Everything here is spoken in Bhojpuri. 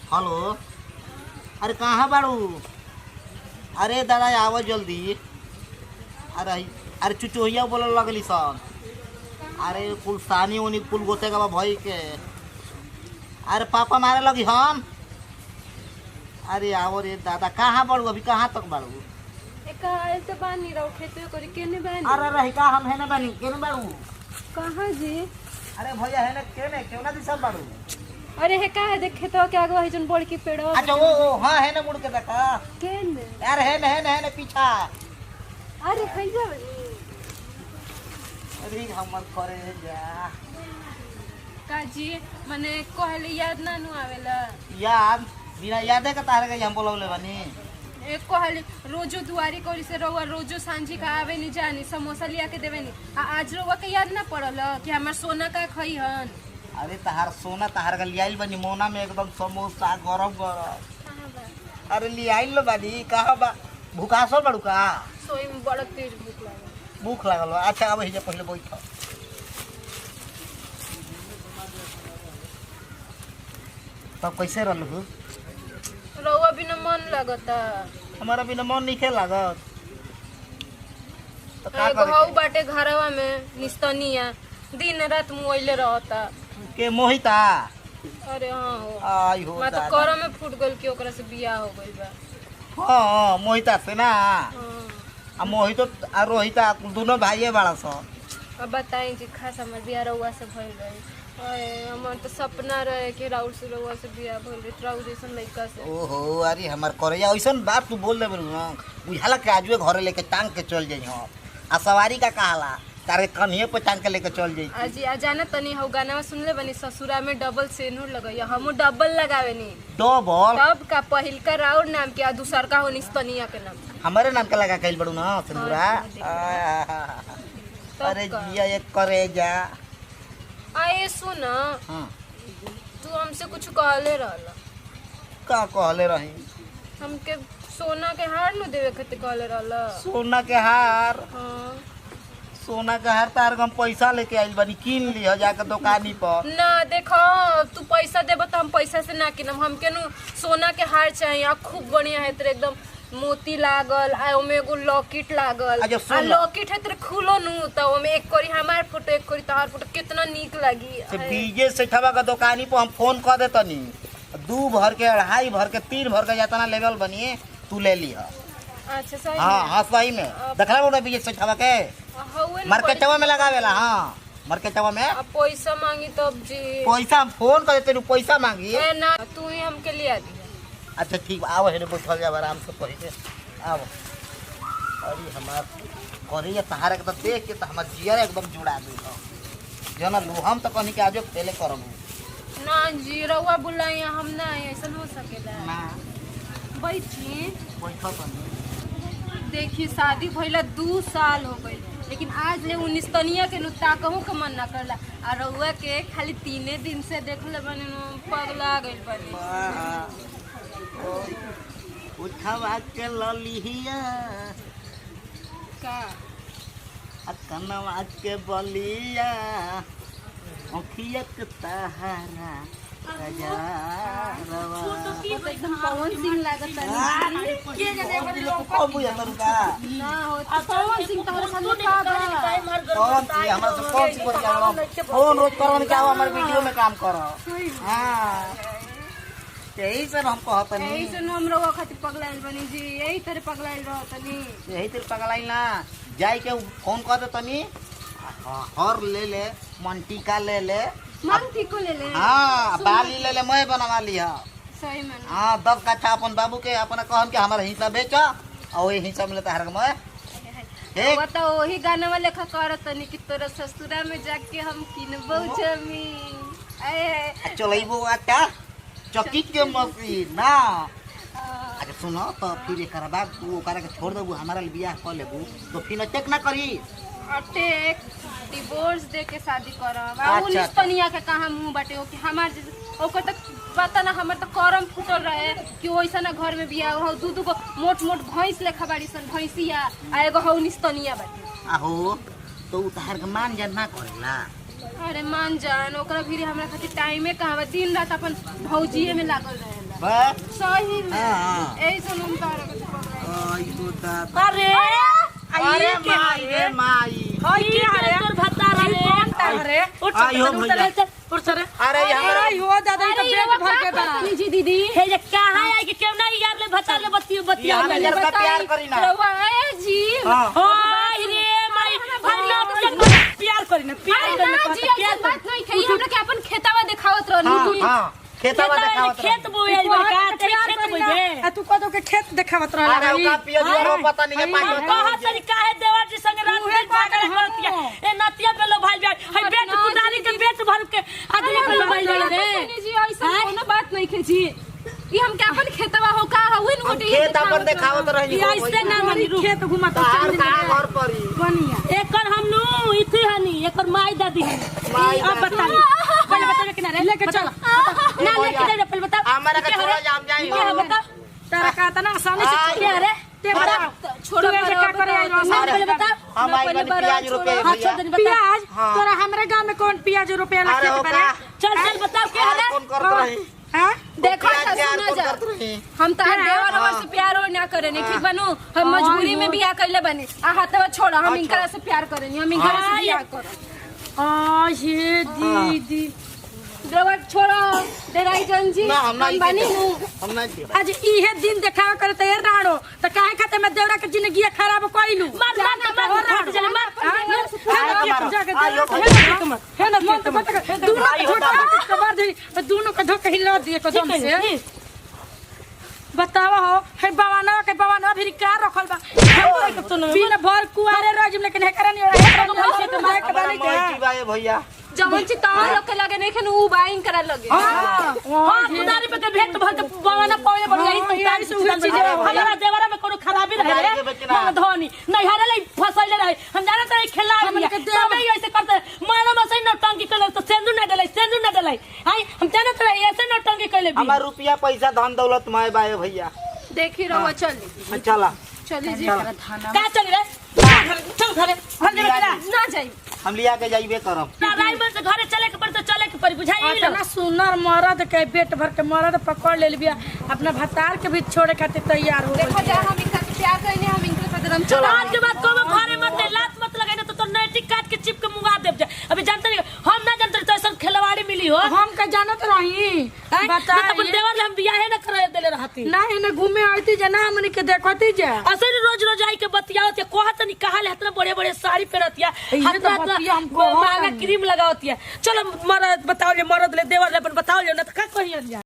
हेलो। अरे कहाँ बाड़ू? अरे दादा आवा जल्दी। अरे अरे चुचोहिया बोले लगली सन। अरे कुल सानी उनी कुल गोते का भाई के। अरे पापा मारे लगी हम। अरे आओ रे दादा कहाँ बाड़ू? अभी कहाँ तक बाड़ू? आयल तो बानी रहो खेते करी केने बानी। अरे रही का हम है ना बानी केने बाड़ू? कहाँ जी? अरे भैया है ना केने क्यों ना दिशा बाड़ू? अरे है का है देखे तो क्या आगे जन बड़ की पेड़। अच्छा वो हाँ है ना मुड़ के देखा। केने यार है ना पीछा। अरे खैजा अरे हमर करे जा का जी मने कहले याद ना नु आवेला। याद बिना यादे का तारे का हम बोलौले बानी। एक कहले रोजो दुआरी कोली से रहुआ रोजो सांझी का आवे नहीं जानी समोसा लिया के देवे नहीं आज रहुआ के याद ना पड़ल कि हमार सोना का खई हन। अरे तहार सोना तहार का लियाइल बानी मोना में एकदम समोसा गरम गरम। अरे लियाइल लो बानी कहाँ बा? भूखासो बड़ू का? सोई में बड़ा तेज भूख लागल। भूख लागल बा। अच्छा अब हिजे पहले बैठ। तब कैसे रहलू? रहुआ बिना मन लगता। हमारा बिना मन नहीं लागत तो का एगो हऊ करे? बाटे घरवा में निस्तनिया दिन रात मुइले रहता। के मोहिता? अरे हाँ हो आई हो मैं तो दादा। करम में फूट गल कि ओकरा से बियाह हो गइल बा। हाँ मोहिता से ना। हाँ। आ मोहितो आ रोहिता दोनों भाइये बड़ा सन। अब बताई जी खास हमर बियाह रउआ से भइल रहे। अरे हमर तो सपना रहे कि राउर से रउआ से बियाह भइल रहे राउर जैसन लड़का से। ओहो अरे हमार करैया ऐसन बात तू बोल देबे ना बुझाला के आजुए घरे लेके टांग के चल जाई हम। आ सवारी का कहाला तारे कन्हिए पे टांग के लेके चल जाई। आज आ जाना तनी हौ गाना सुनले बनी ससुरा में डबल सेनुर लगैया हमू डबल लगावेनी। डबल तब का पहिल का राउर नाम के आ दूसर का हो निस्तनिया के नाम। हमारे नाम का लगा कइल बड़ू ना सिंदूरा। हाँ, अरे का? जिया एक करे जा। आए सुन हां तू हमसे कुछ कहले रहला। का कहले रही? हमके सोना के हार न देवे खातिर कहले रहला। सोना के हार? हाँ सोना के हार तार हम पैसा लेके आइल बानी किन लिह जाके दुकानी पर। ना देखो तू पैसा देब तो हम पैसा से ना किनम हमके नु सोना के हार चाहिए आ खूब बढ़िया है तेरे एकदम मोती लागल आ ओमे एगो लॉकेट लागल अच्छा, सुन आ लो। लॉकेट है तेरे खुलो नु त ओमे एक कोरी हमार फोटो एक कोरी तोहार फोटो कितना नीक लागी। से डीजे सेठवा का दुकानी पर हम फोन कर देतनी 2 भर के 2.5 भर के 3 भर के जितना लेवल बनिए तू ले लिह। अच्छा सही हाँ में? हाँ सही में देखला बोला डीजे सेठवा के हौवे न मार्केटवा में लगावेला। हाँ मार्केटवा में अब पैसा मांगी तब जी। पैसा हम फोन कर देते पैसा मांगी। ए ना तू ही हमके लिया दिया। अच्छा ठीक आओ हेरे बैठल जाब आराम से पहिले आओ। अरे हमार करिए तहारे के तो देख के तो हमार जियर एकदम जुड़ा दे जना लो हम तो कहनी के आजो पहले करबू ना जी रउआ बुलाई हम ना आई ऐसा हो सकेला। ना बैठी बैठो तनी। देखी शादी भइला 2 साल हो गई लेकिन आज ले 19 तनिया के नुता कहूँ के मन ना करला आ रउआ के खाली 3 दिन से देखले बनी नु पगला गइल बनी। उठवा के ललिया का आ कनवा के बलिया अखिया के तहारा गजारवा। एकदम पवन सिंह लागत के कौन बुझा तरुका? ना हो पवन सिंह तोहरे सामने का बा। कौन सी हमारा से कौन सी बोल के फोन रोज करवन के आओ हमारे वीडियो में काम करो। हाँ यही से हम कहतनी यही से हम रउआ खातिर पगलाइल बनी जी यही तरह पगलाइल रहतनी। यही तेरे पगलाई ना जाई के फोन कर दे तनी हर ले ले मंटिका ले ले। मन ठीक को ले ले। हाँ बाली ले ले मैं बनवा लिया। सही में ना। हाँ 10 कट्ठा अपन बाबू के अपना कहम के हमारा हिस्सा बेचा और वही हिस्सा मिलता है मैं ठीक। वो तो वही गाना वाले लेखा करतनी कि तोरा ससुरा में जाके हम किनबो जमीन। ए चलेबो आटा चक्की के मशीन ना। अच्छा सुनो तो फिर एक बाद तू ओकरा के छोड़ देबू हमारा बियाह कर लेबू तो फिर चेक ना करी। अटेक डिवोर्स दे के शादी करब। आ अच्छा, 19 तनिया के कहां मुंह बाटे हो कि हमार ओकर तक पता ना हमर तो करम फुटल रहे कि वैसा ना घर में बियाह हो दू गो मोट मोट भैंस लेखा बाड़ी सन भैंसिया आ एगो हो 19 तनिया बाटे। आहो तो उतार के मान जा ना करेला। अरे मान जान ओकरा भी हमरा खातिर टाइमे कहां बा दिन रात अपन भौजिए में लागल रहेला। बस सही में हाँ। ऐसा हम तारा के पकड़ आई हो दादा अरे अरे माई रे माई होई के रे तोर भत्ता रे कौन तारे उठ आई हो भैया उठ रे अरे हमरा अरे हो दादा तो पेट भर के बा जी दीदी हे जे कहां आई कि केव नहीं यार ले भत्ता ले बतिया हमें लड़का प्यार करी ना रउआ ए जी हां होई रे माई प्यार करी ना प्यार अरे ना जी ऐसा बात नहीं कही हमरा के अपन खेतवा दिखावत रहनी हां खेतवा देखावत खेत बोए का तेरी खेत बोए आ तू कदो के खेत देखावत रहला अरे ओका पियो जोरो पता नहीं के पाई कहां तरीका है देवर जी संग रात में जाकर करतिया ए नतिया पे लो भाई भाई बेट कुदारी के बेट भर के आदमी पे लो भाई रे जी ऐसा कोनो बात नहीं के जी ई हम के अपन खेतवा हो का हो इन गोटे खेत अपन देखावत रही ऐसे ना मनी खेत घुमाता तार का घर परी बनिया एकर हम नु इथी हनी एकर माई दादी है माई अब बता पहले बता के ना रे लेके चल ना लेके दे पहले बता हमारा का थोड़ा जाम जाई क्या बता तारा का तना आसानी से क्या रे ते बड़ा छोड़ो तू ऐसे का करे आई पहले बता हम आई बनी प्याज रुपए हां भैया छोड़ दे बता प्याज तोरा हमरे गांव में कौन प्याज रुपया ला अरे खेत ओका पर चल चल बताओ क्या अरे है कौन करत रही हां देखो प्याज अच्छा प्यार सुना कौन जा करत रही हम तार देवर और से प्यार और ना करे नहीं ठीक बनू हम मजबूरी में बियाह कइले बनी आ हाथवा छोड़ा हम इनकरा से प्यार करेनी हम इनकरा से बियाह करब आ ये दीदी देवर छोड़ो डेराई जन जी ना हम नहीं बनी हूं हम नहीं दे आज इहे दिन देखावा करे त ए राणो त काहे खाते में देवरा के जिंदगी खराब कइलू मार हट चल मार दोनों के धोखे हिला दिए कदम से बतावा हो है बवाना भी का रखल बा बिना भर कुआरे राज लेकिन है करनी है तो मार के बानी के भैया जवन ची तार लोग के लगे नहीं खन उ बाइन करा लगे हां उदारी पे के भेंट भर के बवाना पावे बढ़ गई यही से उहे चीज हमारा देवरा में कोनो खराबी रहे रे मन धोनी नहीं हारे ले फसैले रहे हम जाने त खेला तबे ऐसे करते मानो मसई नौटंकी करे तो सेंदू ना डले आई हम जाने त ऐसे नौटंकी कइले भी हमार रुपया पैसा धन दौलत माय बाए भैया देखी रहो चली चला चली जी का चल रे चल घरे ना जाई हम लिया के जाइबे करब राइमन से घरे चले के पड़ी बुझाई इतना सुंदर मर्द के पेट भर के मर्द पकड़ ले लिया अपना भतार के भी छोड़े खातिर तैयार हो देखो जा हम इनका से प्यार करने हम इनके साथ रम चलो। आज के बाद को घरे मत दे लात मत लगाई ना तो नैटिक काट के चिप के मुंगा देब जा अभी जानते नहीं हम ना जानते तो ऐसा खिलवाड़ी मिली हो हम का जानत रही बता अपन देवर हम बियाह है ना करे देले रहती ना इने घूमे आती जना हमनी के देखती जा ऐसे रोज आई के बतियावत कहत नहीं कहा ले इतना बड़े साड़ी पहनतिया इहे तो बतिया हम कहत महंगा क्रीम लगावतिया चलो मरद बताओ ले मरद ले देवर ले अपन बताओ ले ना तो का कहियन जा